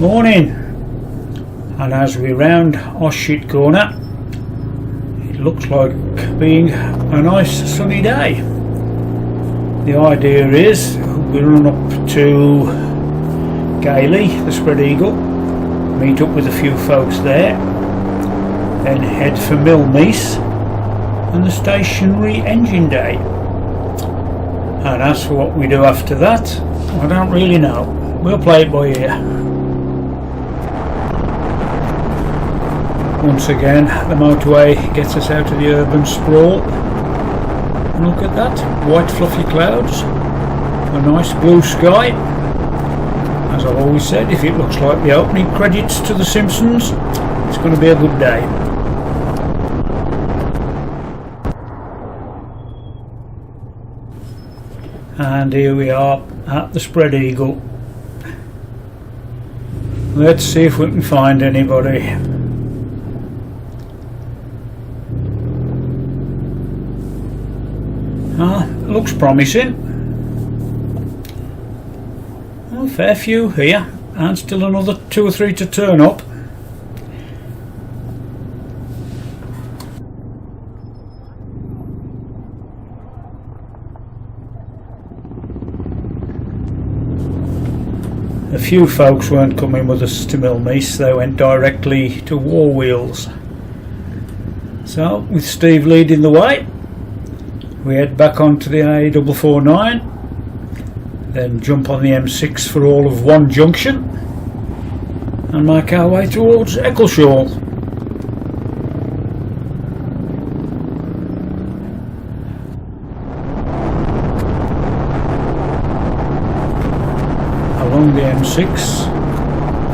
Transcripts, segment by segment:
Morning, and as we round Oshit Corner, it looks like being a nice sunny day. The idea is we run up to Gailey, the Spread Eagle, meet up with a few folks there, then head for Meece and the stationary engine day. And as for what we do after that, I don't really know. We'll play it by ear. Once again, the motorway gets us out of the urban sprawl. And look at that, white fluffy clouds, a nice blue sky. As I've always said, if it looks like the opening credits to The Simpsons, it's going to be a good day. And here we are at the Spread Eagle. Let's see if we can find anybody. Looks promising. A fair few here, and still another 2 or 3 to turn up. A few folks weren't coming with us to Meece, they went directly to War Wheels. So, with Steve leading the way, we head back onto the A449, then jump on the M6 for all of one junction, and make our way towards Eccleshaw. Along the M6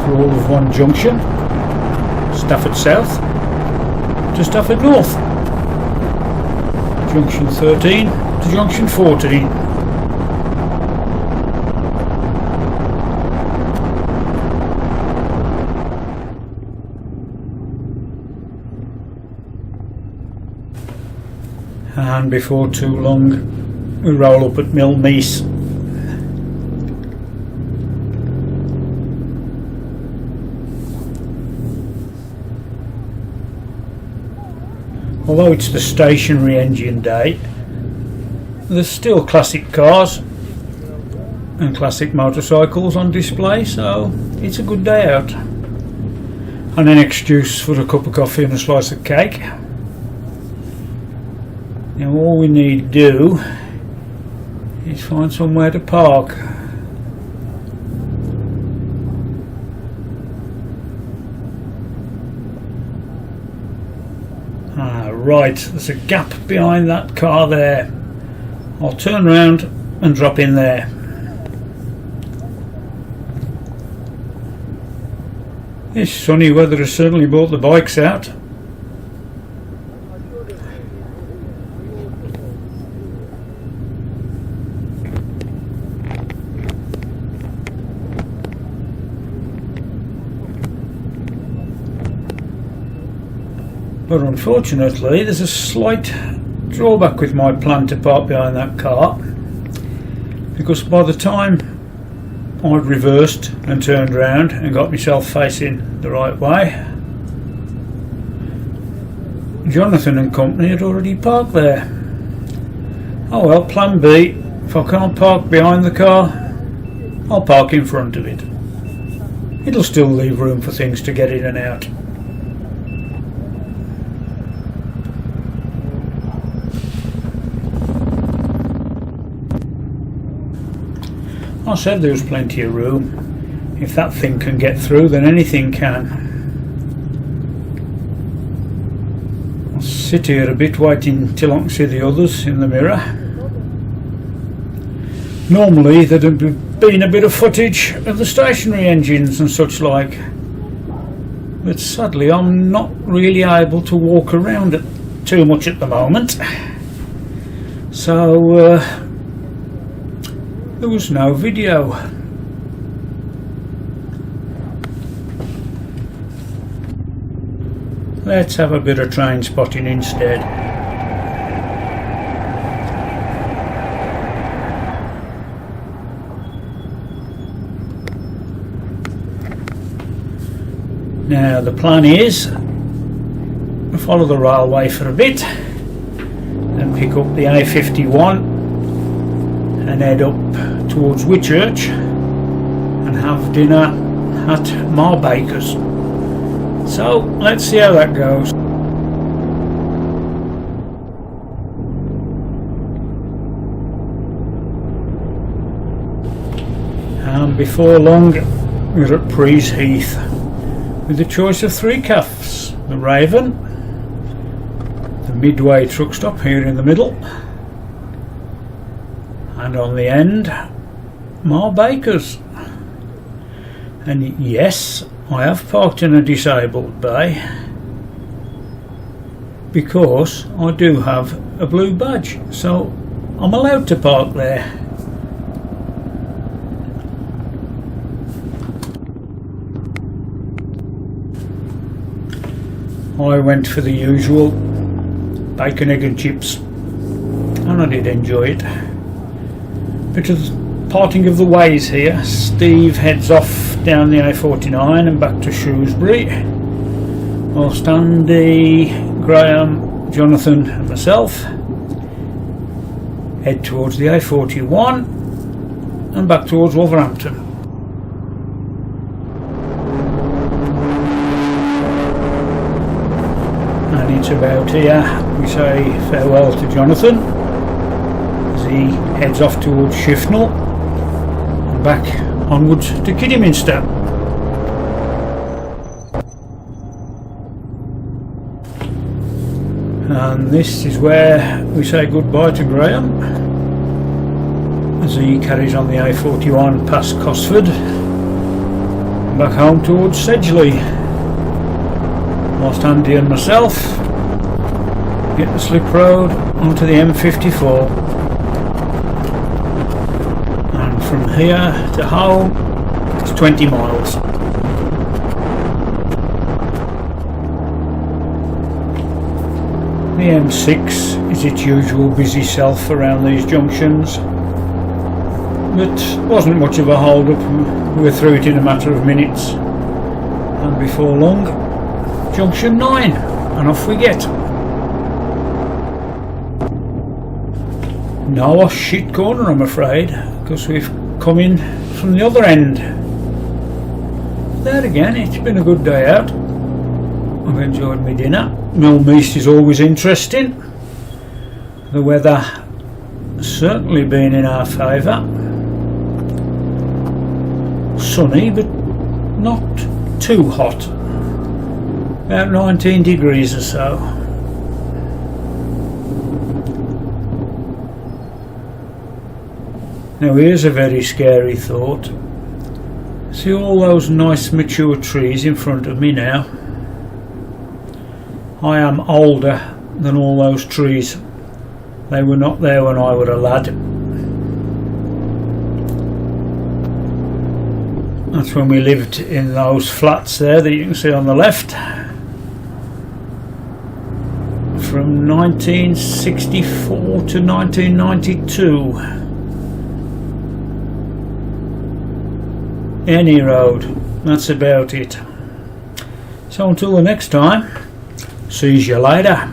for all of one junction, Stafford South to Stafford North, junction 13 to junction 14. And before too long we roll up at Meece. Although it's the stationary engine day, there's still classic cars and classic motorcycles on display, so it's a good day out. And an excuse for a cup of coffee and a slice of cake. Now all we need to do is find somewhere to park. Right, there's a gap behind that car there. I'll turn around and drop in there. This sunny weather has certainly brought the bikes out. But unfortunately there's a slight drawback with my plan to park behind that car, because by the time I'd reversed and turned round and got myself facing the right way, Jonathan and company had already parked there. Oh well, plan B, if I can't park behind the car, I'll park in front of it. It'll still leave room for things to get in and out. I said there was plenty of room. If that thing can get through, then anything can. I'll sit here a bit waiting till I can see the others in the mirror. Normally there'd have been a bit of footage of the stationary engines and such like, but sadly I'm not really able to walk around it too much at the moment, so there was no video. Let's have a bit of train spotting instead. Now the plan is to follow the railway for a bit, then pick up the A51 and head up towards Whitchurch and have dinner at Ma Baker's. So let's see how that goes. And before long we're at Prees Heath with a choice of 3 calves: the Raven, the Midway truck stop here in the middle, and on the end Ma Baker's. And yes, I have parked in a disabled bay because I do have a blue badge, so I'm allowed to park there. I went for the usual bacon, egg and chips, and I did enjoy it. Bit of parting of the ways here. Steve heads off down the A49 and back to Shrewsbury, whilst Andy, Graham, Jonathan and myself head towards the A41 and back towards Wolverhampton. And it's about here we say farewell to Jonathan as he heads off towards Shifnal and back onwards to Kidderminster. And this is where we say goodbye to Graham as he carries on the A41 past Cosford and back home towards Sedgley, whilst Andy and myself get the slip road onto the M54. From here to home it's 20 miles. The M6 is its usual busy self around these junctions, but wasn't much of a hold up. We were through it in a matter of minutes, and before long junction 9 and off we get. No shit corner, I'm afraid, because we've come in from the other end. There again, it's been a good day out. I've enjoyed my dinner. Meece is always interesting. The weather certainly been in our favour. Sunny but not too hot. About 19 degrees or so. Now here's a very scary thought. See all those nice mature trees in front of me now? I am older than all those trees. They were not there when I was a lad. That's when we lived in those flats there that you can see on the left. From 1964 to 1992. Any road, that's about it. So until the next time, see you later.